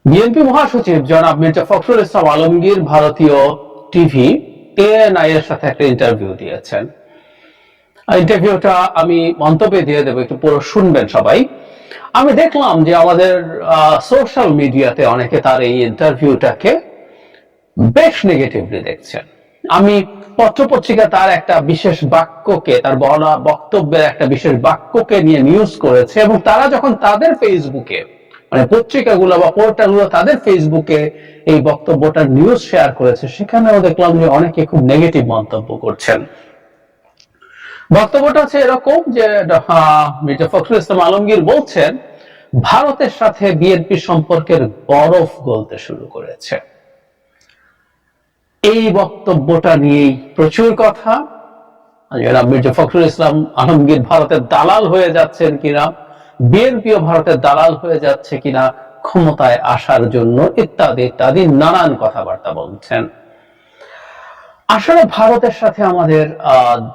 BNP মহাসচিব জনাব মির্জা ফখরুল ইসলাম আলমগীর ভারতীয় টিভি এএনআই এর সাথে একটা ইন্টারভিউ দিয়েছেন। ইন্টারভিউটা আমি মন্তব্যে দিয়ে দেবো, একটু পুরো শুনবেন সবাই। আমি দেখলাম যে আমাদের সোশ্যাল মিডিয়াতে অনেকে তার এই ইন্টারভিউটাকে বেশ নেগেটিভলি দেখছেন। আমি পত্রপত্রিকা তার একটা বিশেষ বাক্যকে, তার বলা বক্তব্যের একটা বিশেষ বাক্যকে নিয়ে নিউজ করেছে, এবং তারা যখন তাদের ফেসবুকে, মানে পত্রিকাগুলো বা পোর্টালগুলো তাদের ফেসবুকে এই বক্তব্যটা নিউজ শেয়ার করেছে, সেখানেও দেখলাম যে অনেকে খুব নেগেটিভ মন্তব্য করছেন। বক্তব্যটা হচ্ছে এরকম যে মির্জা ফখরুল ইসলাম আলমগীর বলছেন ভারতের সাথে বিএনপি সম্পর্কের বরফ গলতে শুরু করেছে। এই বক্তব্যটা নিয়েই প্রচুর কথা। মির্জা ফখরুল ইসলাম আলমগীর ভারতের দালাল হয়ে যাচ্ছেন কিনা, বিএনপিও ভারতের দালাল হয়ে যাচ্ছে কিনা ক্ষমতায় আসার জন্য, ইত্যাদি ইত্যাদি নানান কথাবার্তা বলছেন। আসলে ভারতের সাথে আমাদের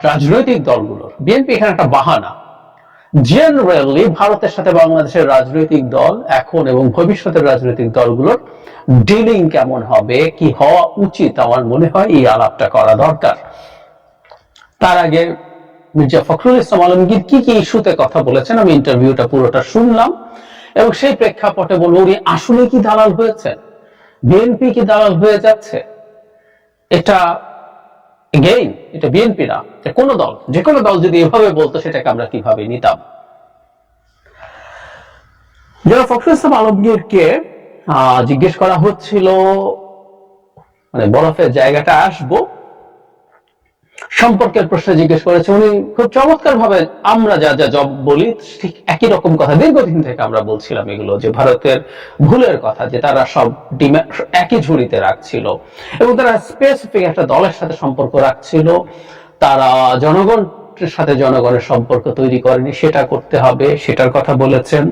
রাজনৈতিক দলগুলোর, বিএনপি এখানে একটা বাহানা। জেনারেলি ভারতের সাথে বাংলাদেশের রাজনৈতিক দল এখন এবং ভবিষ্যতের রাজনৈতিক দলগুলোর ডিলিং কেমন হবে, কি হওয়া উচিত, আমার মনে হয় এই আলাপটা করা দরকার। তার আগে মির্জা ফখরুল ইসলাম আলমগীর কি কি ইস্যুতে কথা বলেছেন আমি ইন্টারভিউটা পুরোটা শুনলাম, এবং সেই প্রেক্ষাপটে বলবো উনি আসলে কি দালাল হয়েছেন, বিএনপি কি দালাল হয়ে যাচ্ছে। এটা এটা বিএনপি না, কোন দল, যে কোনো দল যদি এভাবে বলতো সেটাকে আমরা কিভাবে নিতাম। যারা ফখরুল ইসলাম আলমগীরকে জিজ্ঞেস করা হচ্ছিল, মানে বরফের জায়গাটা আসবো সম্পর্কের প্রশ্ন জিজ্ঞেস করেছে, উনি খুব চমৎকার ভাবে আমরা যা যা জব বলি ঠিক একই রকম কথা দীর্ঘদিন থেকে আমরা বলছিলাম এগুলো, যে ভারতের ভুলের কথা, যে তারা সব একই ঝুড়িতে রাখছিল এবং তারা স্পেসিফিক একটা দলের সাথে সম্পর্ক রাখছিল, তারা জনগণের সাথে জনগণের সম্পর্ক তৈরি করেনি, সেটা করতে হবে সেটার কথা বলেছেন।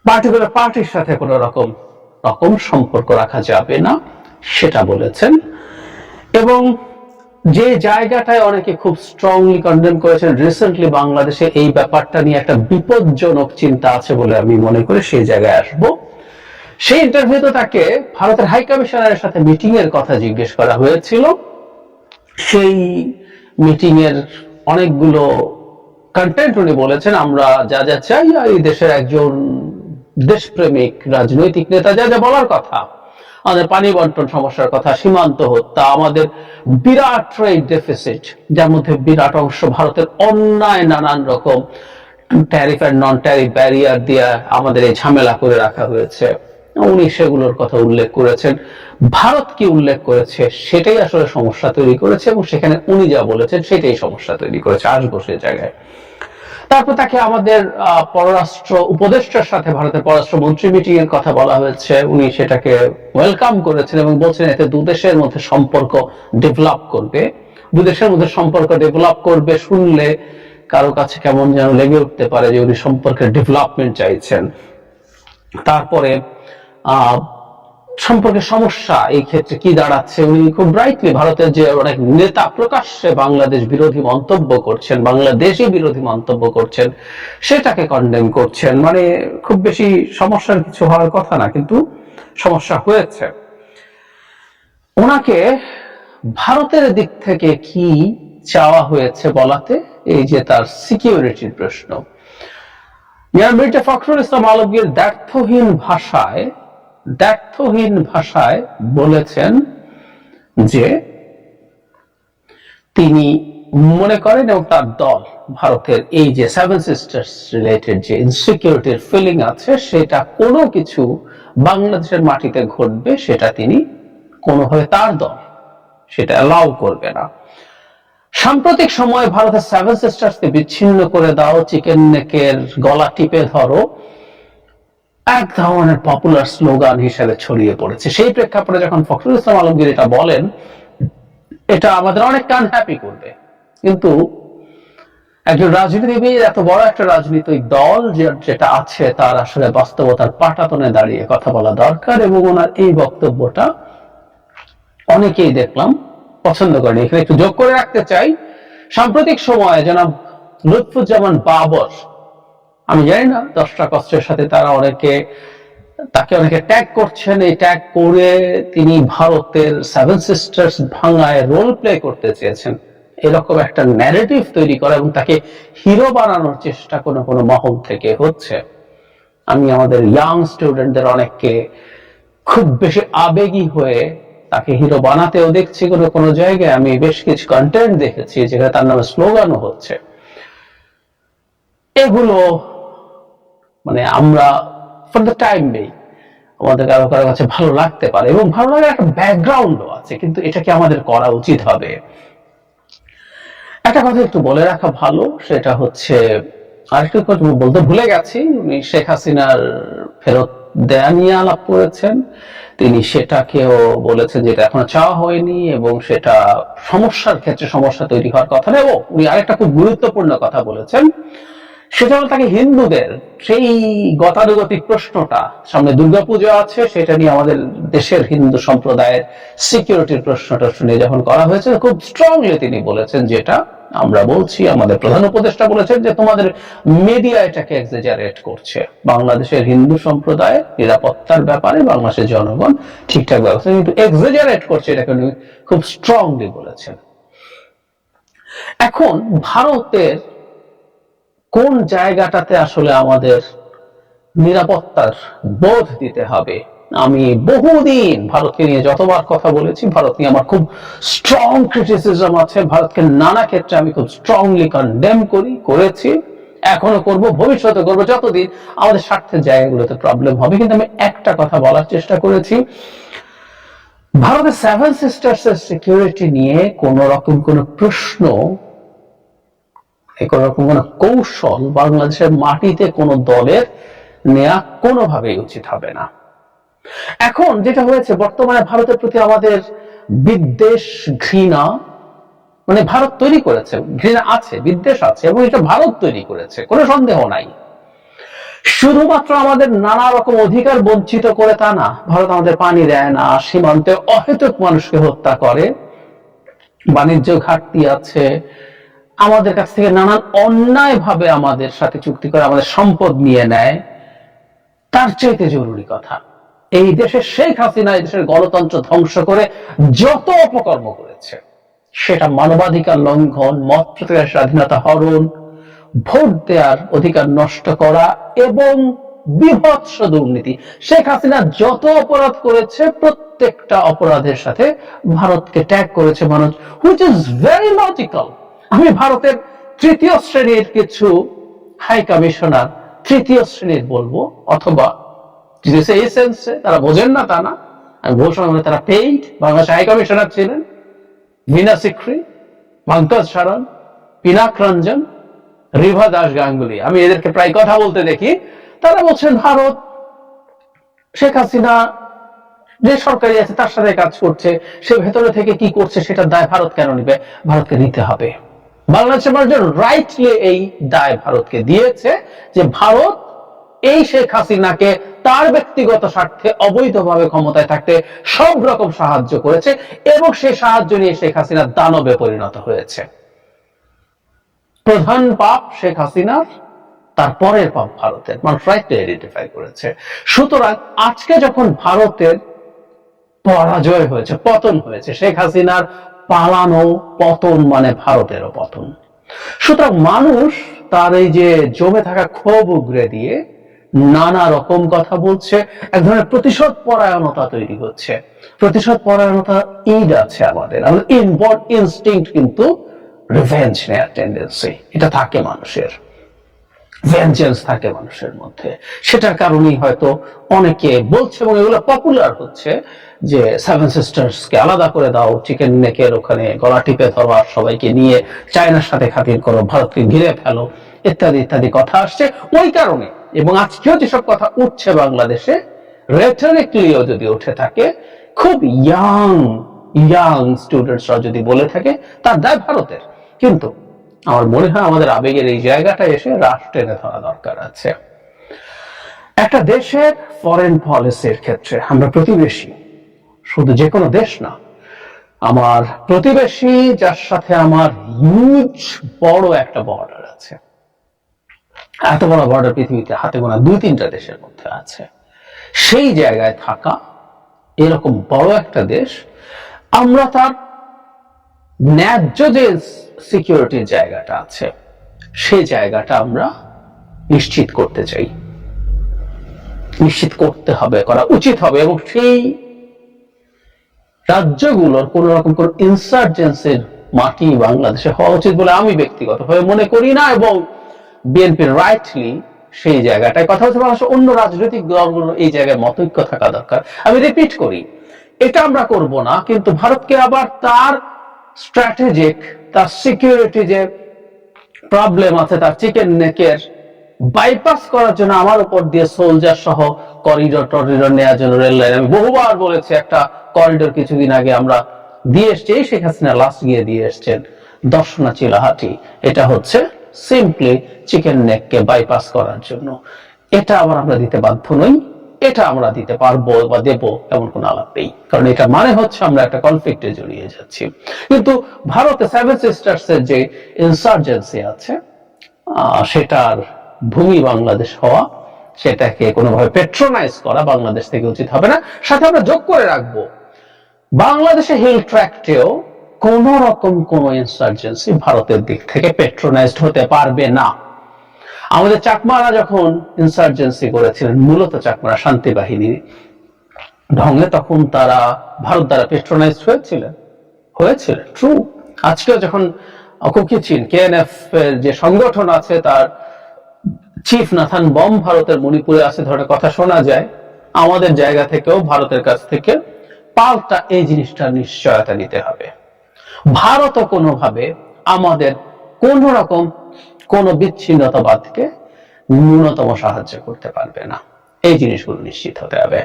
পার্টিকুলার পার্টির সাথে কোনো রকম সম্পর্ক রাখা যাবে না সেটা বলেছেন। এবং যে জায়গাটায় অনেকে খুব স্ট্রংলি কন্ডেম করেছেন, রিসেন্টলি বাংলাদেশে এই ব্যাপারটা নিয়ে একটা বিপজ্জনক চিন্তা আছে বলে আমি মনে করি, সেই জায়গায় আসবো। সেই ইন্টারভিউতে তাকে ভারতের হাই কমিশনারের সাথে মিটিং এর কথা জিজ্ঞেস করা হয়েছিল। সেই মিটিং এর অনেকগুলো কন্টেন্ট উনি বলেছেন, আমরা যা যা চাই এই দেশের একজন দেশপ্রেমিক রাজনৈতিক নেতা যা যা বলার কথা, আমাদের পানি বন্টন সমস্যার কথা, সীমান্ত হত্যা, আমাদের বিরাট ট্রেড ডেফিসিট, যার মধ্যে বিরাট অংশ ভারতের অন্যায় নানান রকম ট্যারিফ আর নন ট্যারিফ ব্যারিয়ার দিয়ে আমাদের এই ঝামেলা করে রাখা হয়েছে, উনি সেগুলোর কথা উল্লেখ করেছেন। ভারত কি উল্লেখ করেছে সেটাই আসলে সমস্যা তৈরি করেছে, এবং সেখানে উনি যা বলেছেন সেটাই সমস্যা তৈরি করেছে। আসবো সে জায়গায়। তারপর তাকে আমাদের পররাষ্ট্র উপদেষ্টার সাথে ভারতের পররাষ্ট্রমন্ত্রী মিটিং এর কথা বলা হয়েছে, উনি সেটাকে ওয়েলকাম করেছেন এবং বলছেন এতে দুদেশের মধ্যে সম্পর্ক ডেভেলপ করবে। দুদেশের মধ্যে সম্পর্ক ডেভেলপ করবে শুনলে কারো কাছে কেমন যেন লেগে উঠতে পারে যে উনি সম্পর্কের ডেভেলপমেন্ট চাইছেন। তারপরে সম্পর্কের সমস্যা এই ক্ষেত্রে কি দাঁড়াচ্ছে, উনি খুব ব্রাইটলি ভারতের যে অনেক নেতা প্রকাশ্যে বাংলাদেশ বিরোধী মন্তব্য করছেন, বাংলাদেশি বিরোধী মন্তব্য করছেন, সেটাকে কন্ডেম করছেন। মানে খুব বেশি সমস্যার কিছু হওয়ার কথা না, কিন্তু সমস্যা হয়েছে। ওনাকে ভারতের দিক থেকে কি চাওয়া হয়েছে বলাতে এই যে তার সিকিউরিটির প্রশ্ন, মির্জা ফখরুল ইসলাম আলমগীর দ্ব্যর্থহীন ভাষায় বলেছেন যে তিনি মনে করেন এবং তার দল ভারতের এই যে সেভেন সিস্টার্স রিলেটেড যে ইনসিকিউরিটির ফিলিং আছে, সেটা কোনো কিছু বাংলাদেশের মাটিতে ঘটবে সেটা তিনি কোনোভাবে, তার দল সেটা অ্যালাউ করবে না। সাম্প্রতিক সময়ে ভারতের সেভেন সিস্টার্সকে বিচ্ছিন্ন করে দাও, চিকেন নেকের গলা টিপে ধরো, এক ধরনের পপুলার স্লোগান হিসেবে ছড়িয়ে পড়েছে। সেই প্রেক্ষাপটে যখন ফখরুল ইসলাম আলমগীর এটা বলেন, এটা আমাদের অনেক কান হ্যাপি করবে, কিন্তু একজন রাজনীতিবিদ, এত বড় একটা রাজনৈতিক দল যেটা আছে, তার আসলে বাস্তবতার পাটাতনে দাঁড়িয়ে কথা বলা দরকার। এবং ওনার এই বক্তব্যটা অনেকেই দেখলাম পছন্দ করেনি। এখানে একটু যোগ করে রাখতে চাই, সাম্প্রতিক সময়ে জনাব লুৎফুজ্জামান বাবর আমি জানি না 10টা কষ্টের সাথে তাকে অনেকে ট্যাগ করছেন। এই ট্যাগ করে তিনি ভারতের 7 সিস্টার্স ভাঙায় রোল প্লে করতে চেয়েছেন, এরকম একটা ন্যারেটিভ তৈরি করা এবং তাকে হিরো বানানোর চেষ্টা কোনো কোনো মহল থেকে হচ্ছে। আমি আমাদের ইয়াং স্টুডেন্টদের অনেককে খুব বেশি আবেগী হয়ে তাকে হিরো বানাতেও দেখছি কোনো কোনো জায়গায়। আমি বেশ কিছু কন্টেন্ট দেখেছি যেখানে তার নামে স্লোগানও হচ্ছে। এগুলো মানে আমরা ফর দ্য টাইম নেই, আমাদের কারো কারো কাছে ভালো লাগতে পারে এবং ভালো লাগার একটা ব্যাকগ্রাউন্ডও আছে, কিন্তু এটা কি আমাদের করা উচিত হবে? একটা কথা একটু বলে রাখা ভালো, সেটা হচ্ছে আরেকটু কথা বলতে ভুলে গেছি। উনি শেখ হাসিনার ফেরত দেয়া নিয়ে আলাপ করেছেন। তিনি সেটাকেও বলেছেন যেটা এখনো চাওয়া হয়নি এবং সেটা সমস্যার ক্ষেত্রে সমস্যা তৈরি হওয়ার কথা নেই। উনি আরেকটা খুব গুরুত্বপূর্ণ কথা বলেছেন, সেটা হলো তাকে হিন্দুদের সেই গতানুগতিক প্রশ্নটা, সামনে দুর্গাপূজা আছে, সেটা নিয়ে আমাদের দেশের হিন্দু সম্প্রদায়ের সিকিউরিটির প্রশ্নটা শুনে যখন করা হয়েছে, খুব স্ট্রংলি তিনি বলেছেন, যেটা আমরা বলছি, আমাদের প্রধান উপদেষ্টা বলেছেন, যে তোমাদের মিডিয়া এটাকে এক্সাজারেট করছে। বাংলাদেশের হিন্দু সম্প্রদায় নিরাপত্তার ব্যাপারে বাংলাদেশের জনগণ ঠিকঠাক ব্যবস্থা কিন্তু এক্সাজারেট করছে, এটাকে উনি খুব স্ট্রংলি বলেছেন। এখন ভারতের কোন জায়গাটাতে আসলে আমাদের নিরাপত্তার বোধ দিতে হবে? আমি বহুদিন ভারতকে নিয়ে যতবার কথা বলেছি, ভারত নিয়ে আমার খুব স্ট্রং ক্রিটিসিজম আছে। ভারতকে নানা ক্ষেত্রে আমি খুব স্ট্রংলি কন্ডেম করেছি, এখনো করব, ভবিষ্যতে করব, যতদিন আমাদের স্বার্থের জায়গাগুলোতে প্রবলেম হবে। কিন্তু আমি একটা কথা বলার চেষ্টা করেছি, ভারতের 7 সিস্টার্স এর সিকিউরিটি নিয়ে কোন রকম কোন প্রশ্ন, কোন রকম কোন কৌশল বাংলাদেশের মাটিতে কোন দলের নেওয়া কোনোভাবেই উচিত হবে না। এখন যেটা হয়েছে, বর্তমানে ভারতের প্রতি আমাদের বিদ্বেষ, ঘৃণা, মানে ভারত তৈরি করেছে, ঘৃণা আছে, বিদ্বেষ আছে, এবং এটা ভারত তৈরি করেছে, কোনো সন্দেহ নাই। শুধুমাত্র আমাদের নানা রকম অধিকার বঞ্চিত করে তা না, ভারত আমাদের পানি দেয় না, সীমান্তে অহেতুক মানুষকে হত্যা করে, বাণিজ্য ঘাটতি আছে, আমাদের কাছ থেকে নানান অন্যায় ভাবে আমাদের সাথে চুক্তি করে আমাদের সম্পদ নিয়ে নেয়। তার চাইতে জরুরি কথা, এই দেশের শেখ হাসিনা এই দেশের গণতন্ত্র ধ্বংস করে যত অপকর্ম করেছে, সেটা মানবাধিকার লঙ্ঘন, মত প্রকাশের স্বাধীনতা হরণ, ভোট দেওয়ার অধিকার নষ্ট করা এবং বিভৎস দুর্নীতি। শেখ হাসিনা যত অপরাধ করেছে, প্রত্যেকটা অপরাধের সাথে ভারতকে ট্যাগ করেছে মানুষ, হুইচ ইজ ভেরি লজিক্যাল। আমি ভারতের 3য় শ্রেণীর কিছু হাই কমিশনার, 3য় শ্রেণীর বলবো, অথবা এই সেন্সে তারা বোঝেন না তা না, আমি বলছি তারা পেইড বাংলাদেশ হাই কমিশনার ছিলেন, মিনা সিকরি, পঙ্কজ শরণ, পিনাক রঞ্জন, রিভা দাস গাঙ্গুলি, আমি এদেরকে প্রায় কথা বলতে দেখি। তারা বলছেন ভারত শেখ হাসিনা যে সরকারি আছে তার সাথে কাজ করছে, সে ভেতরে থেকে কি করছে সেটা দায় ভারত কেন নিবে? ভারতকে নিতে হবে। বাংলাদেশের মানুষ রাইটলি এই দায় ভারতকে দিয়েছে, যে ভারত এই শেখ হাসিনাকে তার ব্যক্তিগত স্বার্থে অবৈধভাবে ক্ষমতায় থাকতে সব রকম সাহায্য করেছে এবং সেই সাহায্য নিয়ে শেখ হাসিনা দানবে পরিণত হয়েছে। প্রধান পাপ শেখ হাসিনার, তারপরের পাপ ভারতের, মানুষ রাইটলি আইডেন্টিফাই করেছে। সুতরাং আজকে যখন ভারতের পরাজয় হয়েছে, পতন হয়েছে, শেখ হাসিনার পালানো পতন মানে ভারতেরও পতন। সুতরাং মানুষ তার এই যে জমে থাকা ক্ষোভ উগরে দিয়ে নানা রকম কথা বলছে, এক ধরনের প্রতিশোধ পরায়ণতা তৈরি হচ্ছে। প্রতিশোধ পরায়ণতা ঈদ আছে আমাদের ইনবর্ন ইনস্টিংক্ট, কিন্তু রিভেঞ্জ নেয়ার টেন্ডেন্সি এটা থাকে মানুষের, ভেঞ্জেন্স থাকে মানুষের মধ্যে। সেটার কারণেই হয়তো অনেকে বলছে, এবং এগুলো পপুলার হচ্ছে, যে 7 সিস্টার্স কে আলাদা করে দাও, চিকেন নেকের ওখানে গলা টিপে ধরো, আর সবাইকে নিয়ে চায়নার সাথে খাতির করো, ভারতকে ঘিরে ফেলো, ইত্যাদি ইত্যাদি কথা আসছে ওই কারণে। এবং আজকেও যেসব কথা উঠছে বাংলাদেশে, রেটরিক্যালিও যদি উঠে থাকে, খুব ইয়াং স্টুডেন্টসরা যদি বলে থাকে, তার দায় ভারতের। কিন্তু আমার মনে হয় আমাদের আবেগের এই জায়গাটা এসে রাশ টেনে ধরা দরকার আছে। একটা দেশের ফরেন পলিসির ক্ষেত্রে আমরা প্রতিবেশী, শুধু যে কোনো দেশ না, আমার প্রতিবেশী যার সাথে আমার হিউজ বড় একটা বর্ডার আছে, এত বড় বর্ডার পৃথিবীতে হাতে গোনা 2-3টা দেশের মধ্যে আছে, সেই জায়গায় থাকা এরকম বড় একটা দেশ, আমরা তার ন্যায্য যে সিকিউরিটির জায়গাটা আছে সেই জায়গাটা আমরা নিশ্চিত করতে চাই, নিশ্চিত করতে হবে, করা উচিত হবে। এবং সেই রাজ্যগুলোর কোন রকম কোন ইনসার্জেন্সির মাটি বাংলাদেশে হওয়া উচিত বলে আমি ব্যক্তিগতভাবে মনে করি না। এবং বিএনপির রাইটলি সেই জায়গাটায় কথা হচ্ছে, বাংলাদেশের অন্য রাজনৈতিক দলগুলো এই জায়গায় মতৈক্য থাকা দরকার। আমি রিপিট করি, এটা আমরা করব না, কিন্তু ভারতকে আবার তার স্ট্র্যাটেজিক, তার সিকিউরিটি যে প্রবলেম আছে, তার চিকেন নেকের বাইপাস করার জন্য আমার উপর দিয়ে সোলজার সহ করিডোর টরিডোর নেওয়ার জন্য রেল লাইন, আমি বহুবার বলেছি, একটা করিডোর কিছুদিন আগে আমরা দিয়ে এসছি, শেখ হাসিনা লাস্ট গিয়ে দিয়ে এসছেন দর্শনা চিলাহাটি। এটা হচ্ছে সিম্পলি চিকেন নেককে বাইপাস করার জন্য। এটা আবার আমরা দিতে বাধ্য নই, এটা আমরা দিতে পারবো বা দেবো এমন কোন আলাপ নেই, কারণ এটা মানে হচ্ছে আমরা একটা কনফ্লিক্টে জড়িয়ে যাচ্ছি। কিন্তু ভারতে সেভেন সিস্টার্স এর যে ইনসার্জেন্সি আছে, সেটার ভূমি বাংলাদেশ হওয়া, সেটাকে কোনোভাবে পেট্রোনাইজ করা বাংলাদেশ থেকে উচিত হবে না। সাথে আমরা যোগ করে রাখবো, বাংলাদেশে হিল ট্র্যাক্টেও কোন রকম কোন ইনসার্জেন্সি ভারতের দিক থেকে পেট্রোনাইজড হতে পারবে না। আমাদের চাকমারা যখন ইনসার্জেন্সি করেছিলেন, মূলত চাকমারা শান্তি বাহিনী ঢঙ্গে, তখন তারা ভারত দ্বারা পেট্রোনাইজড হয়েছিলেন ট্রু। আজকেও যখন কুকিচিন কেএনএফ এর যে সংগঠন আছে, তার চিফ নাথান বম ভারতের মণিপুরে আছে ধরনের কথা শোনা যায়, আমাদের জায়গা থেকেও ভারতের কাছ থেকে পাল্টা এই জিনিসটা নিশ্চয়তা নিতে হবে। ভারতও কোনোভাবে আমাদের কোন রকম কোন বিচ্ছিন্নতাবাদকে ন্যূনতম সাহায্য করতে পারবে না, এই জিনিসগুলো নিশ্চিত হতে হবে।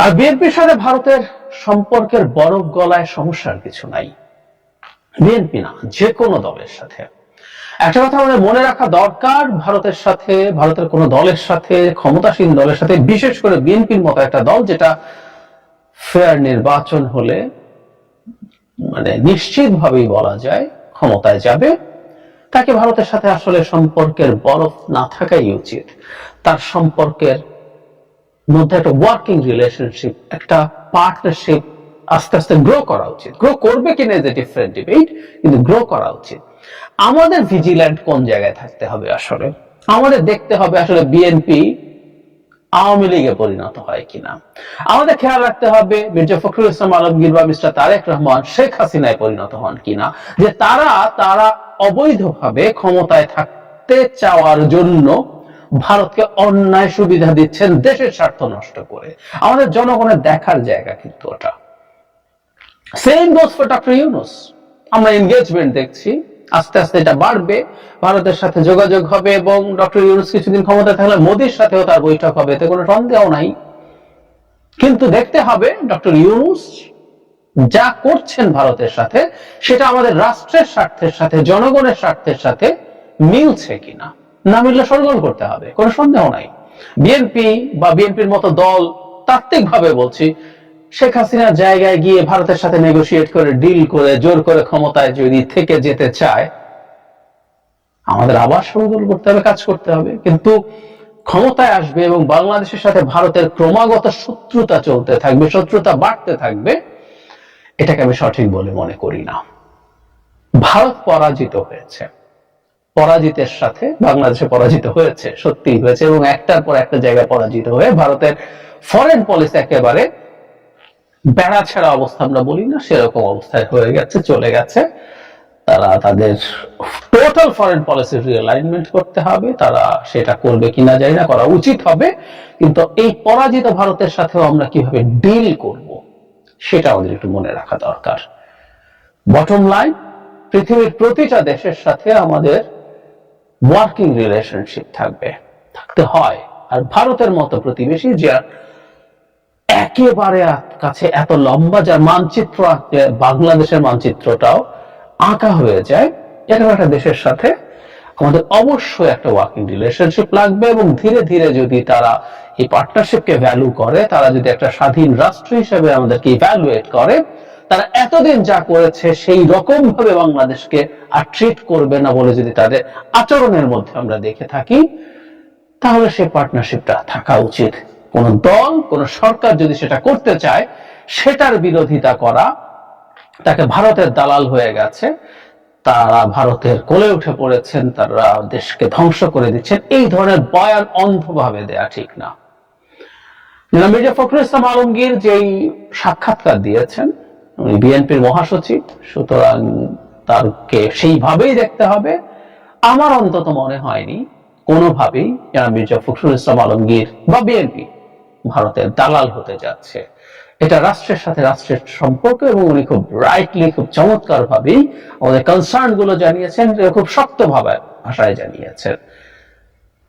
আর বিএনপির সাথে ভারতের সম্পর্কের বরফ গলায় সমস্যার কিছু নাই, বিএনপি না, যে কোনো দলের সাথে। একটা কথা আমাদের মনে রাখা দরকার, ভারতের সাথে, ভারতের কোন দলের সাথে, ক্ষমতাসীন দলের সাথে, বিশেষ করে বিএনপির মতো একটা দল যেটা ফেয়ার নির্বাচন হলে মানে নিশ্চিতভাবেই বলা যায় ক্ষমতায় যাবে, তাকে ভারতের সাথে আসলে সম্পর্কের বরফ না থাকাই উচিত। তার সম্পর্কের মধ্যে একটা ওয়ার্কিং রিলেশনশিপ, একটা পার্টনারশিপ আস্তে আস্তে গ্রো করা উচিত। গ্রো করবে কিনা ইজ এ ডিফারেন্ট ডিবেট, কিন্তু গ্রো করা উচিত। আমাদের ভিজিল্যান্ট কোন জায়গায় থাকতে হবে, আসলে আমাদের দেখতে হবে আসলে বিএনপি আওয়ামী লীগে পরিণত হয় কিনা। আমাদের খেয়াল রাখতে হবে মির্জা ফখরুল ইসলাম আলমগীর বা মিস্টার তারেক রহমান শেখ হাসিনায় পরিণত হন কিনা, যে তারা অবৈধভাবে ক্ষমতায় থাকতে চাওয়ার জন্য ভারতকে অন্যায় সুবিধা দিচ্ছেন দেশের স্বার্থ নষ্ট করে। আমাদের জনগণের দেখার জায়গা কিন্তু ওটা। Same goes for doctor Yunus. আমরা এনগেজমেন্ট দেখছি, আস্তে আস্তে এটা বাড়বে, ভারতের সাথে যোগাযোগ হবে, এবং ডক্টর ইউনূস কিছুদিন ক্ষমতায় থাকলে মোদির সাথেও তার বৈঠক হবে, এতে কোনো সন্দেহ নাই। কিন্তু দেখতে হবে ডক্টর ইউনূস যা করছেন ভারতের সাথে, সেটা আমাদের রাষ্ট্রের স্বার্থের সাথে, জনগণের স্বার্থের সাথে মিলছে কিনা। না মিললে সরগোল করতে হবে, কোনো সন্দেহ নাই। বিএনপি বা বিএনপির মতো দল তাত্ত্বিকভাবে বলছি, শেখ হাসিনার জায়গায় গিয়ে ভারতের সাথে নেগোশিয়েট করে, ডিল করে, জোর করে ক্ষমতায় যদি থেকে যেতে চায়, আমাদের আবার সরগোল করতে হবে, কাজ করতে হবে। কিন্তু ক্ষমতায় আসবে এবং বাংলাদেশের সাথে ভারতের ক্রমাগত শত্রুতা চলতে থাকবে, শত্রুতা বাড়তে থাকবে, এটাকে আমি সঠিক বলে মনে করি না। ভারত পরাজিত হয়েছে, পরাজিতের সাথে বাংলাদেশে পরাজিত হয়েছে, সত্যিই হয়েছে, এবং একটার পর একটা জায়গায় পরাজিত হয়ে ভারতের ফরেন পলিসি একেবারে বেড়া ছেড়া অবস্থা, আমরা বলি না, সেরকম অবস্থায় হয়ে গেছে, চলে গেছে। তারা তাদের টোটাল ফরেন পলিসি রিঅ্যালাইনমেন্ট করতে হবে, তারা সেটা করবে কিনা জানি না, করা উচিত হবে। কিন্তু এই পরাজিত ভারতের সাথেও আমরা কিভাবে ডিল করব সেটা আমাদের একটু মনে রাখা দরকার। বটম লাইন, পৃথিবীর প্রতিটা দেশের সাথে আমাদের ওয়ার্কিং রিলেশনশিপ থাকতে হয়। আর ভারতের মতো প্রতিবেশী, যার একেবারে কাছে এত লম্বা, যার মানচিত্র আঁকলে বাংলাদেশের মানচিত্রটাও আঁকা হয়ে যায়, এরকম একটা দেশের সাথে আমাদের অবশ্যই একটা ওয়ার্কিং রিলেশনশিপ লাগবে। এবং ধীরে ধীরে যদি তারা এই পার্টনারশিপকে ভ্যালু করে, তারা যদি একটা স্বাধীন রাষ্ট্র হিসেবে আমাদেরকে ইভ্যালুয়েট করে, তারা এতদিন যা করেছে সেই রকম ভাবে বাংলাদেশকে আর ট্রিট করবে না বলে যদি তাদের আচরণের মধ্যে আমরা দেখে থাকি, তাহলে সেই পার্টনারশিপটা থাকা উচিত। কোন দল, কোন সরকার যদি সেটা করতে চায়, সেটার বিরোধিতা করা, তাকে ভারতের দালাল হয়ে গেছে, তারা ভারতের কোলে উঠে পড়েছেন, তারা দেশকে ধ্বংস করে দিচ্ছেন, এই ধরনের বয়ান অন্ধভাবে দেয়া ঠিক না। মির্জা ফখরুল ইসলাম আলমগীর যেই সাক্ষাৎকার দিয়েছেন, উনি বিএনপির মহাসচিব, সুতরাং তাকে সেইভাবেই দেখতে হবে। আমার অন্তত মনে হয়নি কোনোভাবেই মির্জা ফখরুল ইসলাম আলমগীর বা বিএনপি ভারতের দালাল হতে যাচ্ছে। এটা রাষ্ট্রের সাথে রাষ্ট্রের সম্পর্ক, এবং উনি খুব রাইটলি, খুব চমৎকার ভাবেই আমাদের কনসার্ন গুলো জানিয়েছেন, খুব শক্ত ভাষায় জানিয়েছেন।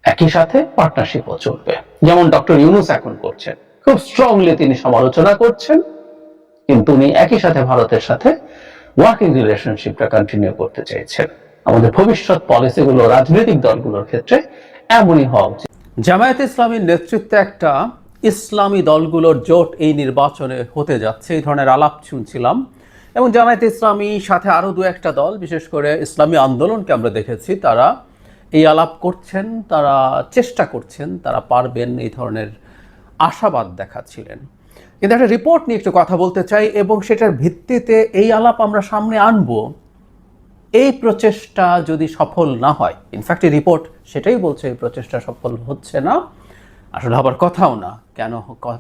একই সাথে পার্টনারশিপও চলবে, যেমন ডক্টর ইউনূস এখন করছেন, খুব স্ট্রংলি তিনি সমালোচনা করছেন, কিন্তু উনি একই সাথে ভারতের সাথে ওয়ার্কিং রিলেশনশিপটা কন্টিনিউ করতে চাইছেন। আমাদের ভবিষ্যৎ পলিসিগুলো রাজনৈতিক দলগুলোর ক্ষেত্রে এমনই হওয়া উচিত। জামায়াতে ইসলামীর নেতৃত্বে একটা ইসলামী দলগুলোর জোট এই নির্বাচনে হতে যাচ্ছে, এই ধরনের আলাপ শুনছিলাম। এবং জামায়াতে ইসলামী সাথে আরো দু একটা দল, বিশেষ করে ইসলামী আন্দোলনকে আমরা দেখেছি, তারা এই আলাপ করছেন, তারা চেষ্টা করছেন, তারা পারবেন, এই ধরনের আশাবাদ দেখাচ্ছিলেন। কিন্তু একটা রিপোর্ট নিয়ে একটু কথা বলতে চাই, এবং সেটার ভিত্তিতে এই আলাপ আমরা সামনে আনবো। এই প্রচেষ্টা যদি সফল না হয়, ইনফ্যাক্ট এই রিপোর্ট সেটাই বলছে এই প্রচেষ্টা সফল হচ্ছে না, আসলে হবার কথাও না, কেন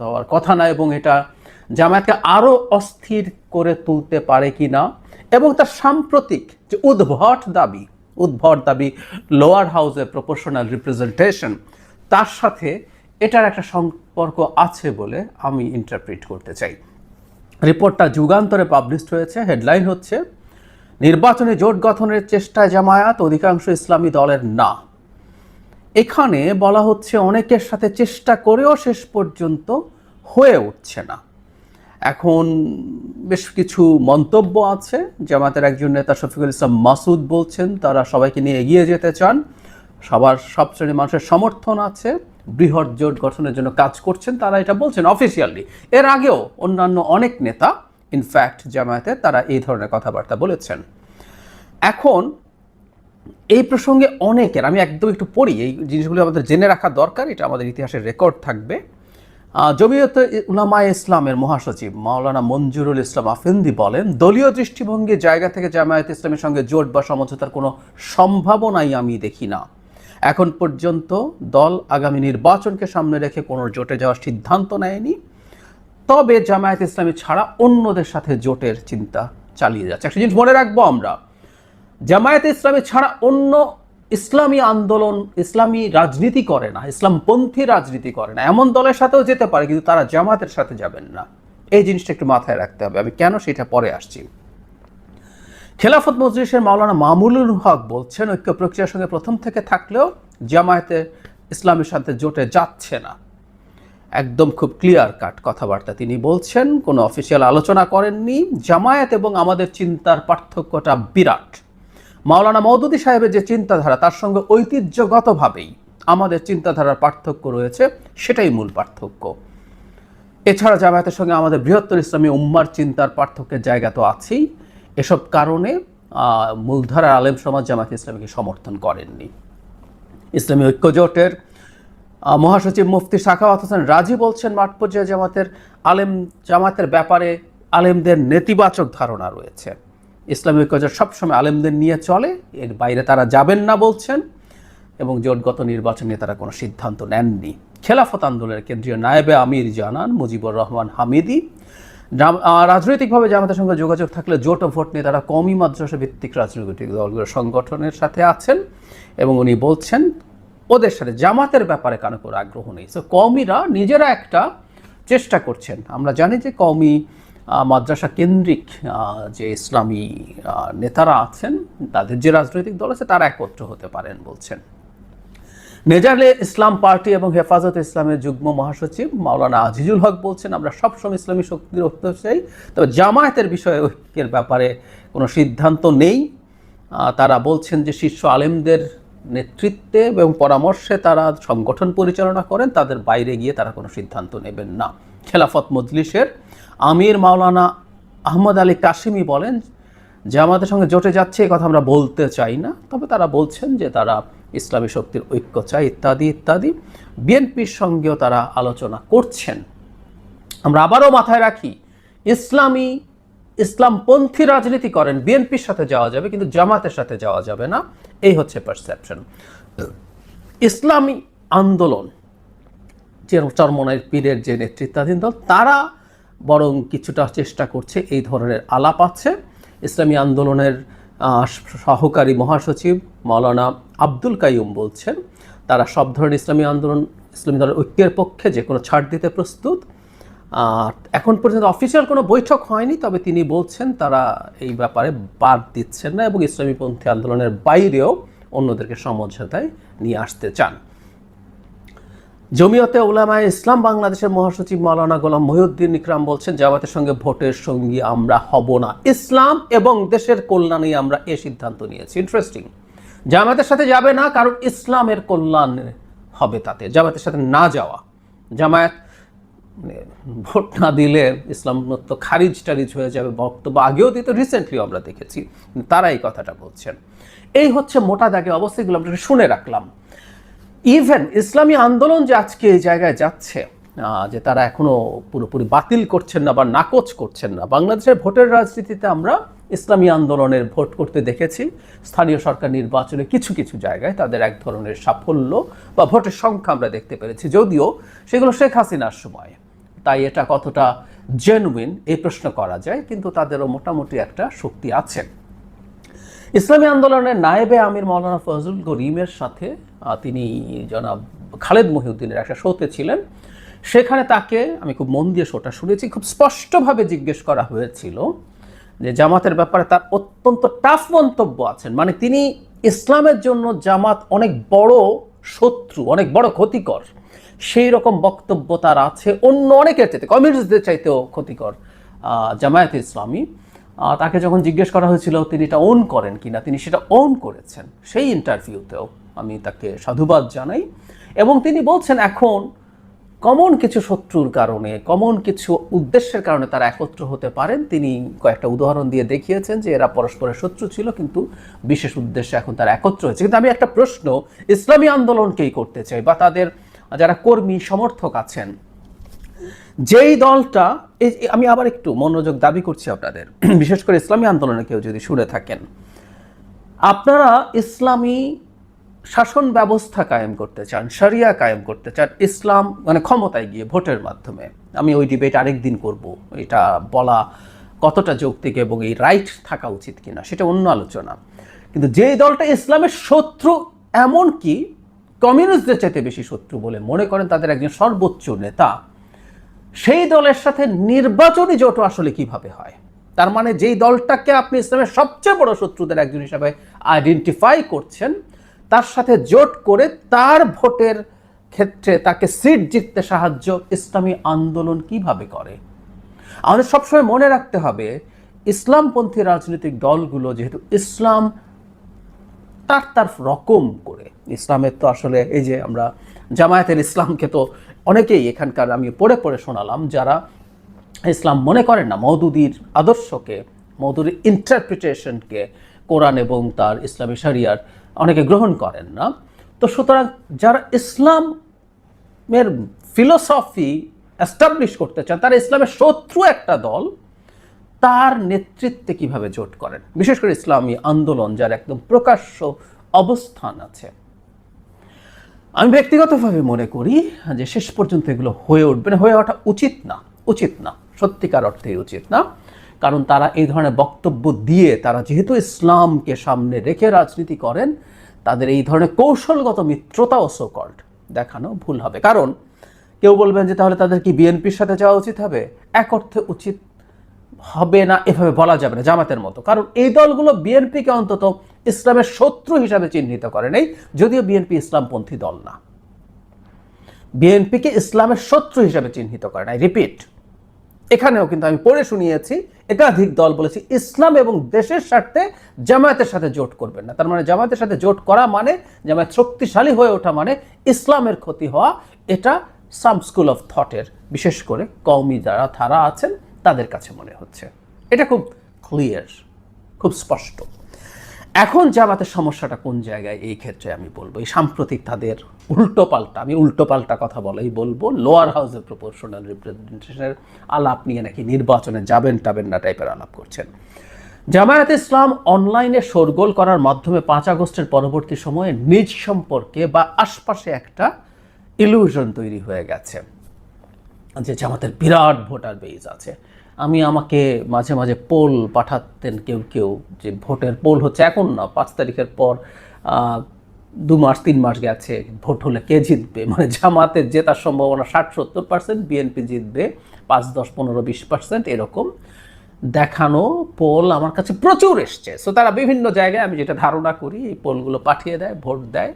হওয়ার কথা না, এবং এটা জামায়াতকে আরো অস্থির করে তুলতে পারে কিনা, এবং তার সাম্প্রতিক যে উদ্ভট দাবি লোয়ার হাউসে প্রপোর্শনাল রিপ্রেজেন্টেশন, তার সাথে এটার একটা সম্পর্ক আছে বলে আমি ইন্টারপ্রিট করতে চাই। রিপোর্টটা যুগান্তরে পাবলিশড হয়েছে, হেডলাইন হচ্ছে নির্বাচনে জোট গঠনের চেষ্টায় জামায়াত, অধিকাংশ ইসলামী দলের না। এখানে বলা হচ্ছে অনেকের সাথে চেষ্টা করেও শেষ পর্যন্ত হয়ে উঠছে না। এখন বেশ কিছু মন্তব্য আছে। জামায়াতের একজন নেতা শফিকুল ইসলাম মাসুদ বলছেন তারা সবাইকে নিয়ে এগিয়ে যেতে চান, সব শ্রেণীর মানুষের সমর্থন আছে, বৃহৎ জোট গঠনের জন্য কাজ করছেন, তারা এটা বলছেন অফিসিয়ালি। এর আগেও অন্যান্য অনেক নেতা, ইনফ্যাক্ট জামায়াতে, তারা এই ধরনের কথাবার্তা বলেছেন। এখন এই প্রসঙ্গে অনেকের, আমি একদম একটু পড়ি, এই জিনিসগুলো আমাদের জেনে রাখা দরকার, এটা আমাদের ইতিহাসের রেকর্ড থাকবে। জমিয়তে উলামায়ে ইসলামের মহাসচিব মাওলানা মঞ্জুরুল ইসলাম আফেন্দি বলেন, দলীয় দৃষ্টিভঙ্গির জায়গা থেকে জামায়াত ইসলামের সঙ্গে জোট বা সমঝোতার কোনো সম্ভাবনাই আমি দেখি না। এখন পর্যন্ত দল আগামী নির্বাচনকে সামনে রেখে কোনো জোটে যাওয়ার সিদ্ধান্ত নেয়নি, তবে জামায়াত ইসলামী ছাড়া অন্যদের সাথে জোটের চিন্তা চালিয়ে যাচ্ছে। একটা জিনিস মনে রাখবো আমরা, জামায়াত ইসলামী ছাড়া অন্য ইসলামী আন্দোলন ইসলামী রাজনীতি করে না, ইসলামপন্থী রাজনীতি করে না, এমন দলের সাথেও যেতে পারে, কিন্তু তারা জামায়াতের সাথে যাবেন না। এই জিনিসটা একটু মাথায় রাখতে হবে। আমি কেন সেটা পরে আসছি। খেলাফত মজলিসের মাওলানা মামুনুল হক বলছেন, ঐক্য প্রক্রিয়ার সঙ্গে প্রথম থেকে থাকলেও জামায়াতে ইসলামের সাথে জোটে যাচ্ছে না। একদম খুব ক্লিয়ার কাট কথাবার্তা তিনি বলছেন, কোনো অফিসিয়াল আলোচনা করেননি। জামায়াত এবং আমাদের চিন্তার পার্থক্যটা বিরাট। মাওলানা মওদুদী সাহেবের যে চিন্তাধারা, তার সঙ্গে ঐতিহ্যগতভাবেই আমাদের চিন্তাধারার পার্থক্য রয়েছে, সেটাই মূল পার্থক্য। এছাড়া জামায়াতের সঙ্গে আমাদের বৃহত্তর ইসলামী উম্মার চিন্তার পার্থক্যের জায়গা তো আছেই। এসব কারণে মূলধারার আলেম সমাজ জামায়াত ইসলামীকে সমর্থন করেননি। ইসলামী ঐক্যজোটের মহাসচিব মুফতি সাখাওয়াত হোসেন রাজি বলছেন, মাঠ পর্যায়ে জামায়াতের ব্যাপারে আলেমদের নেতিবাচক ধারণা রয়েছে। ইসলামী ঐক্যজোট সবসময় আলেমদের নিয়ে চলে, এর বাইরে তারা যাবেন না বলছেন, এবং জোটগত নির্বাচন নিয়ে তারা কোনো সিদ্ধান্ত নেননি। খেলাফত আন্দোলনের কেন্দ্রীয় নায়েবে আমির জানান মুজিবুর রহমান হামিদি, রাজনৈতিকভাবে জামাতের সঙ্গে যোগাযোগ থাকলে জোট ও ভোট নিয়ে তারা কওমি মাদ্রাসা ভিত্তিক রাজনৈতিক দলগুলোর সংগঠনের সাথে আছেন, এবং উনি বলছেন ওদের সাথে জামাতের ব্যাপারে কারো কোনো আগ্রহ নেই। সো কওমিরা নিজেরা একটা চেষ্টা করছেন। আমরা জানি যে কওমি মাদ্রাসা কেন্দ্রিক যে ইসলামী নেতারা আছেন, তাদের যে রাজনৈতিক দল আছে, তারা একত্র হতে পারেন বলছেন। নেজালে ইসলাম পার্টি এবং হেফাজত ইসলামের যুগ্ম মহাসচিব মাওলানা আজিজুল হক বলছেন, আমরা সবসময় ইসলামী শক্তির ঐক্য চাই, তবে জামায়াতের বিষয়ে ঐক্যের ব্যাপারে কোনো সিদ্ধান্ত নেই। তারা বলছেন যে শীর্ষ আলেমদের নেতৃত্বে এবং পরামর্শে তারা সংগঠন পরিচালনা করেন, তাদের বাইরে গিয়ে তারা কোনো সিদ্ধান্ত নেবেন না। খেলাফত মজলিসের আমির মাওলানা আহমদ আলী কাশিমি বলেন যে আমাদের সঙ্গে জোটে যাচ্ছে এই কথা আমরা বলতে চাই না, তবে তারা বলছেন যে তারা ইসলামী শক্তির ঐক্য চায় ইত্যাদি ইত্যাদি। বিএনপির সঙ্গেও তারা আলোচনা করছেন। আমরা আবারও মাথায় রাখি, ইসলামপন্থী রাজনীতি করেন বিএনপির সাথে যাওয়া যাবে, কিন্তু জামাতের সাথে যাওয়া যাবে না। এই হচ্ছে পারসেপশন। ইসলামী আন্দোলন যে চরমনাই পীরের যে নেতৃত্বাধীন দল, তারা বরং কিছুটা চেষ্টা করছে, এই ধরনের আলাপ আছে। ইসলামী আন্দোলনের সহকারী মহাসচিব মাওলানা আব্দুল কাইয়ুম বলছেন তারা সব ধরনের ইসলামী দলের ঐক্যের পক্ষে, যে কোনো ছাড় দিতে প্রস্তুত। এখন পর্যন্ত অফিসিয়াল কোনো বৈঠক হয়নি, তবে তিনি বলছেন তারা এই ব্যাপারে বাদ দিচ্ছেন না এবং ইসলামীপন্থী আন্দোলনের বাইরেও অন্যদেরকে সমঝোতায় নিয়ে আসতে চান। জমিয়তে উলামায়ে ইসলাম বাংলাদেশের মহাসচিব মাওলানা গোলাম মহিউদ্দিন ইকরাম বলছেন জামাতের সঙ্গে ভোটের সঙ্গী আমরা হব না, ইসলাম এবং দেশের কল্যাণেই আমরা এই সিদ্ধান্ত নিয়েছি। ইন্টারেস্টিং, জামাতের সাথে যাবে না কারণ ইসলামের কল্যাণ হবে তাতে। জামাতের সাথে না যাওয়া, জামায়াত ভোট না দিলে ইসলাম তো খারিজ টারিজ হয়ে যাবে বক্তব্য আগেও দিত, রিসেন্টলি আমরা দেখেছি, তারা এই কথাটা বলছেন। এই হচ্ছে মোটা দাগে অবস্থাগুলো আমরা শুনে রাখলাম। ইভেন ইসলামী আন্দোলন যে আজকে এই জায়গায় যাচ্ছে, যে তারা এখনো পুরোপুরি বাতিল করছেন না বা নাকচ করছেন না। বাংলাদেশের ভোটের রাজনীতিতে আমরা ইসলামী আন্দোলনের ভোট করতে দেখেছি। স্থানীয় সরকার নির্বাচনে কিছু কিছু জায়গায় তাদের এক ধরনের সাফল্য বা ভোটের সংখ্যা আমরা দেখতে পেরেছি, যদিও সেগুলো শেখ হাসিনার সময়। তাই এটা কতটা জেনুইন এই প্রশ্ন করা যায়, কিন্তু তাদেরও মোটামুটি একটা শক্তি আছে। ইসলামী আন্দোলনের নায়েবে আমির মাওলানা ফজলুল করিমের সাথে তিনি জনাব খালেদ মহিউদ্দিনের একটা শোতে ছিলেন। সেখানে তাকে আমি খুব মন দিয়ে শোটা শুনেছি, খুব স্পষ্টভাবে জিজ্ঞেস করা হয়েছিল যে জামাতের ব্যাপারে তার অত্যন্ত টাফ মন্তব্য আছেন, মানে তিনি ইসলামের জন্য জামাত অনেক বড় শত্রু, অনেক বড় ক্ষতিকর, সেই রকম বক্তব্য তার আছে। অন্য অনেকের চাইতে, কমিউনিস্টদের চাইতেও ক্ষতিকর জামায়াতে ইসলামী। তাকে যখন জিজ্ঞেস করা হয়েছিল তিনি এটা ওন করেন কিনা, তিনি সেটা ওন করেছেন সেই ইন্টারভিউতেও। আমি তাকে সাধুবাদ জানাই। এবং তিনি বলছেন এখন কমন কিছু শত্রুর কারণে, কমন কিছু উদ্দেশ্যের কারণে তারা একত্র হতে পারেন। তিনি কয়েকটা উদাহরণ দিয়ে দেখিয়েছেন যে এরা পরস্পরের শত্রু ছিল, কিন্তু বিশেষ উদ্দেশ্যে এখন তারা একত্র হয়েছে। কিন্তু আমি একটা প্রশ্ন ইসলামী আন্দোলনকেই করতে চাই, বা তাদের যারা কর্মী সমর্থক আছেন, যেই দলটা, আমি আবার একটু মনোযোগ দাবি করছি আপনাদের, বিশেষ করে ইসলামী আন্দোলনে কেউ যদি শুনে থাকেন, আপনারা ইসলামী শাসন ব্যবস্থা কায়েম করতে চান, শরিয়া কায়েম করতে চান, ইসলাম মানে ক্ষমতায় গিয়ে ভোটের মাধ্যমে। আমি ওই ডিবেট আরেকদিন করব, এটা বলা কতটা যৌক্তিক এবং এই রাইট থাকা উচিত কিনা সেটা অন্য আলোচনা। কিন্তু যেই দলটা ইসলামের শত্রু, এমনকি কমিউনিস্টদের চাইতে বেশি শত্রু বলে মনে করেন তাদের একজন সর্বোচ্চ নেতা, সেই দলের সাথে নির্বাচনী জোট আসলে কিভাবে হয়? তার মানে যেই দলটাকে আপনি ইসলামের সবচেয়ে বড় শত্রুদের একজন হিসাবে আইডেন্টিফাই করছেন, তার সাথে জোট করে তার ভোটের ক্ষেত্রে তাকে সিট জিততে সাহায্য ইসলামী আন্দোলন কিভাবে করে? আমাদের সবসময় মনে রাখতে হবে ইসলামপন্থী রাজনৈতিক দলগুলো যেহেতু ইসলাম তার রকম করে, ইসলামের তো আসলে এই যে আমরা জামায়াতের ইসলামকে তো অনেকেই এখানকার আমি পড়ে পড়ে শোনালাম, যারা ইসলাম মনে করেন না, মওদুদির আদর্শকে, মওদুদির ইন্টারপ্রিটেশনকে, কোরআন এবং তার ইসলামী শরিয়ার অনেকে গ্রহণ করেন না। তো সুতরাং যারা ইসলামের ফিলোসফি এস্টাবলিশ করতে চান, তারা ইসলামের শত্রু একটা দল, তার নেতৃত্বে কিভাবে জোট করেন, বিশেষ করে ইসলামী আন্দোলন যার একদম প্রকাশ্য অবস্থান আছে। আমি ব্যক্তিগতভাবে মনে করি যে শেষ পর্যন্ত এগুলো হয়ে উঠবে না, হয়ে ওঠা উচিত না, সত্যিকার অর্থেই উচিত না। কারণ তারা এই ধরনের বক্তব্য দিয়ে, তারা যেহেতু ইসলামকে সামনে রেখে রাজনীতি করেন, তাদের এই ধরনের কৌশলগত মিত্রতা ও সোকল্ড দেখানো ভুল হবে। কারণ কেউ বলবেন যে তাহলে তাদের কি বিএনপির সাথে যাওয়া উচিত হবে? এক অর্থে উচিত হবে না, এভাবে বলা যাবে না জামাতের মতো। কারণ এই দলগুলো বিএনপিকে অন্তত ইসলামের শত্রু হিসাবে চিহ্নিত করে নেই, যদিও বিএনপি ইসলামপন্থী দল না। বিএনপিকে ইসলামের শত্রু হিসাবে চিহ্নিত করে নাই। রিপিট, এখানেও কিন্তু আমি পড়ে শুনিয়েছি, একাধিক দল বলেছি ইসলাম এবং দেশের স্বার্থে জামায়াতের সাথে জোট করবেন না। তার মানে জামায়াতের সাথে জোট করা মানে জামায়াত শক্তিশালী হয়ে ওঠা মানে ইসলামের ক্ষতি হওয়া। এটা সাম স্কুল অফ থটের, বিশেষ করে কওমি যারা ধারা আছেন তাদের কাছে মনে হচ্ছে। এটা খুব ক্লিয়ার, খুব স্পষ্ট। এখন জামাতের সমস্যাটা কোন জায়গায়, এই ক্ষেত্রে আমি বলবো এই সাম্প্রতিক তাদের উল্টোপাল্টা, আমি উল্টোপাল্টা কথা বলেই বলবো, লোয়ার হাউসের প্রপোর্শনাল রিপ্রেজেন্টেশনের আলাপ নিয়ে নাকি নির্বাচনে যাবেন টাবেন না টাইপের আলাপ করছেন। জামায়াতে ইসলাম অনলাইনে শোরগোল করার মাধ্যমে 5 আগস্টের পরবর্তী সময়ে নিজ সম্পর্কে বা আশপাশে একটা ইলিউশন তৈরি হয়ে গেছে যে জামাতের বিরাট ভোটার বেজ আছে। আমাকে মাঝে মাঝে পোল পাঠাতেন কেউ কেউ, যে ভোটের পোল হচ্ছে এখন না, 5 তারিখের পর 2 মাস 3 মাস গেছে, ভোট হলে কে জিতবে, মানে জামাতের জেতার সম্ভাবনা 60-70%, বিএনপি জিতবে 5, 10, 15, 20% এরকম দেখানো পোল আমার কাছে প্রচুর এসছে। সো তারা বিভিন্ন জায়গায়, আমি যেটা ধারণা করি, এই পোলগুলো পাঠিয়ে দেয়, ভোট দেয়,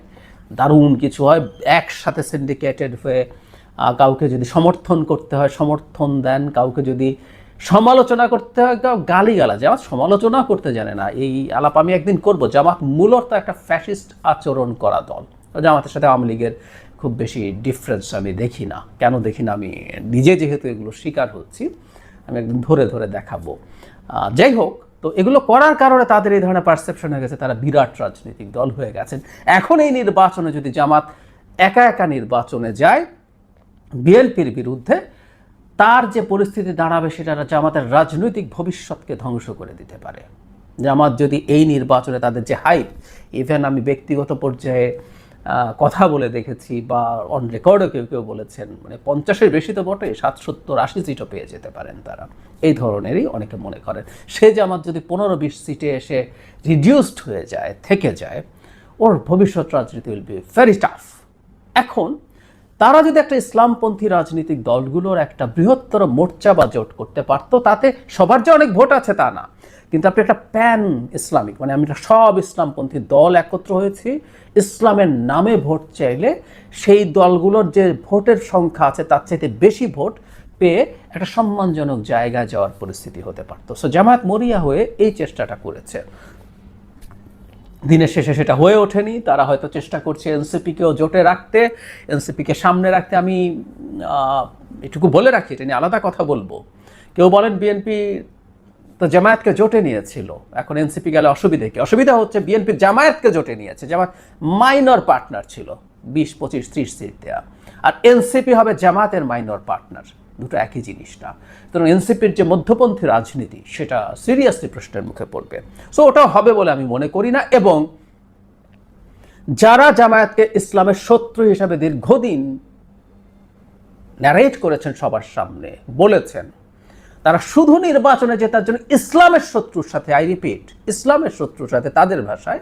দারুণ কিছু হয়, একসাথে সিন্ডিকেটেড হয়ে কাউকে যদি সমর্থন করতে হয় সমর্থন দেন, কাউকে যদি সমালোচনা করতে হয় গালিগালাজ। জামাত সমালোচনা করতে জানে না, এই আলাপ আমি একদিন করব। জামাত মূলত একটা ফ্যাসিস্ট আচরণ করা দল। জামাতের সাথে আওয়ামী লীগের খুব বেশি ডিফারেন্স আমি দেখি না। কেন দেখি না, আমি নিজে যেহেতু এগুলো শিকার হচ্ছি, আমি একদিন ধরে ধরে দেখাবো। যাই হোক, তো এগুলো করার কারণে তাদের এই ধরনের পারসেপশন হয়ে গেছে, তারা বিরাট রাজনৈতিক দল হয়ে গেছেন। এখন এই নির্বাচনে যদি জামাত একা একা নির্বাচনে যায় বিএনপির বিরুদ্ধে, তার যে পরিস্থিতি দাঁড়াবে সেটা জামাতের রাজনৈতিক ভবিষ্যৎকে ধ্বংস করে দিতে পারে। জামাত যদি এই নির্বাচনে তাদের যে হাইপ, ইভেন আমি ব্যক্তিগত পর্যায়ে কথা বলে দেখেছি বা অন রেকর্ডও কেউ কেউ বলেছেন, মানে 50-এর বেশি তো বটে, 60, 70, 80 সিটও পেয়ে যেতে পারেন তারা, এই ধরনেরই অনেকে মনে করেন। সে জামাত যদি 15-20 সিটে এসে রিডিউসড হয়ে যায়, থেকে যায়, ওর ভবিষ্যৎ রাজনীতি উইল বি ভেরি টাফ। এখন তারা যদি একটা ইসলামপন্থী রাজনৈতিক দলগুলোর একটা বৃহত্তর মোর্চা বা জোট করতে পারতো, তাতে সবার যে অনেক ভোট আছে তা না, কিন্তু আপনি একটা প্যান ইসলামিক, মানে আমরা সব ইসলামপন্থী দল একত্র হয়েছি, ইসলামের নামে ভোট চাইলে সেই দলগুলোর যে ভোটের সংখ্যা আছে তার চাইতে বেশি ভোট পেয়ে একটা সম্মানজনক জায়গায় যাওয়ার পরিস্থিতি হতে পারতো। সো জামায়াত মরিয়া হয়ে এই চেষ্টাটা করেছে, দিনের শেষে সেটা হয়ে ওঠেনি। তারা হয়তো চেষ্টা করছে এনসিপিকেও জোটে রাখতে, এনসিপিকে সামনে রাখতে। আমি এটুকু বলে রাখি, এটা নিয়ে আলাদা কথা বলবো। কেউ বলেন বিএনপি তো জামায়াতকে জোটে নিয়েছিল, এখন এনসিপি গেলে অসুবিধা কি? অসুবিধা হচ্ছে বিএনপি জামায়াতকে জোটে নিয়েছে, জামায়াত মাইনর পার্টনার ছিল, 20, 25, 30 সিট দেওয়া, আর এনসিপি হবে জামায়াতের মাইনর পার্টনার, দুটো একই জিনিস না। সুতরাং এনসিপির যে মধ্যপন্থী রাজনীতি সেটা সিরিয়াসলি প্রশ্নের মুখে পড়বে। সো ওটাও হবে বলে আমি মনে করি না। এবং যারা জামায়াতকে ইসলামের শত্রু হিসাবে দীর্ঘদিন ন্যারেট করেছেন, সবার সামনে বলেছেন, তারা শুধু নির্বাচনে জেতার জন্য ইসলামের শত্রুর সাথে, আই রিপিট, ইসলামের শত্রুর সাথে তাদের ভাষায়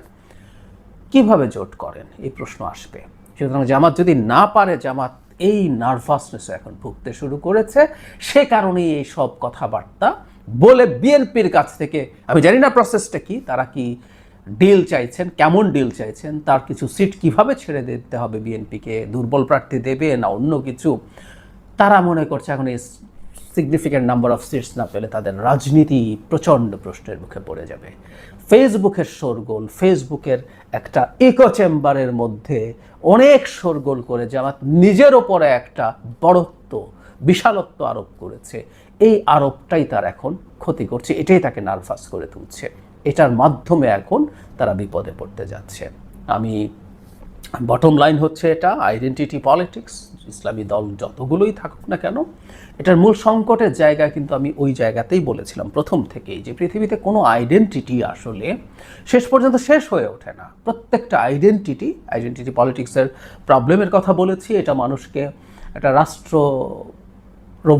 কিভাবে জোট করেন, এই প্রশ্ন আসবে। সুতরাং জামাত যদি না পারে, জামাত এই নার্ভাসনেস এখন ভুগতে শুরু করেছে, সে কারণেই এই সব কথাবার্তা বলে বিএনপির কাছ থেকে, আমি জানি না প্রসেসটা কি, তারা কি ডিল চাইছেন, কেমন ডিল চাইছেন, তার কিছু সিট কিভাবে ছেড়ে দিতে হবে বিএনপিকে, দুর্বল প্রার্থী দেবে না অন্য কিছু, তারা মনে করছে এখন এই সিগনিফিক্যান্ট নাম্বার অফ সিটস না পেলে তাদের রাজনীতি প্রচণ্ড প্রশ্নের মুখে পড়ে যাবে। ফেসবুকের শোরগোল, ফেসবুকের একটা ইকো চেম্বারের মধ্যে অনেক শোরগোল করে জামাত নিজের ওপরে একটা বড়ত্ব, বিশালত্ব আরোপ করেছে। এই আরোপটাই তার এখন ক্ষতি করছে, এটাই তাকে নার্ভাস করে তুলছে, এটার মাধ্যমে এখন তারা বিপদে পড়তে যাচ্ছে। আমি বটম লাইন হচ্ছে এটা আইডেন্টিটি পলিটিক্স, ইসলামী দল যতগুলোই থাকুক না কেন, এটার মূল সংকটের জায়গা কিন্তু আমি ওই জায়গাতেই বলেছিলাম প্রথম থেকেই, যে পৃথিবীতে কোনো আইডেন্টিটি আসলে শেষ পর্যন্ত শেষ হয়ে ওঠে না। প্রত্যেকটা আইডেন্টিটি পলিটিক্সের প্রবলেমের কথা বলেছি। এটা মানুষকে একটা রাষ্ট্র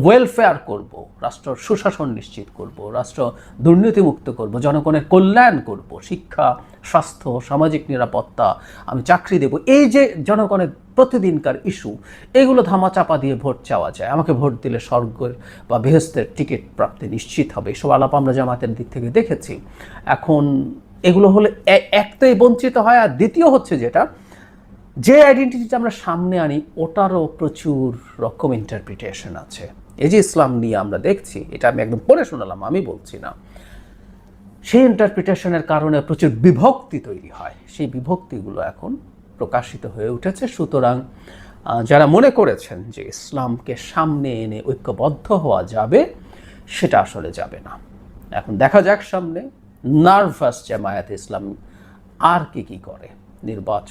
ওয়েলফেয়ার করব, রাষ্ট্র সুশাসন নিশ্চিত করব, রাষ্ট্র দুর্নীতিমুক্ত করব, জনগণের কল্যাণ করব, শিক্ষা, স্বাস্থ্য, সামাজিক নিরাপত্তা, আমি চাকরি দেব, এই যে জনগণের প্রতিদিনকার ইস্যু, এগুলো ধামাচাপা দিয়ে ভোট চাওয়া যায়। আমাকে ভোট দিলে স্বর্গের বা বেহেশতের টিকিট প্রাপ্তি নিশ্চিত হবে, এসব আলাপ আমরা জামাতের দিক থেকে দেখেছি। এখন এগুলো হলে একটাই বঞ্চিত হয়, আর দ্বিতীয় হচ্ছে যেটা, যে আইডেন্টিটিটা আমরা সামনে আনি ওটারও প্রচুর রকম ইন্টারপ্রিটেশন আছে। এই যে ইসলাম নিয়ে আমরা দেখছি, এটা আমি একদম পড়ে শোনালাম, আমি বলছি না, সেই ইন্টারপ্রিটেশনের কারণে প্রচুর বিভক্তি তৈরি হয়, সেই বিভক্তিগুলো এখন প্রকাশিত হয়ে উঠেছে। সুতরাং যারা মনে করেছেন যে ইসলামকে সামনে এনে ঐক্যবদ্ধ হওয়া যাবে, সেটা আসলে যাবে না। এখন দেখা যাক সামনে নার্ভাস জামায়াতে ইসলাম আর কি কি করে নির্বাচন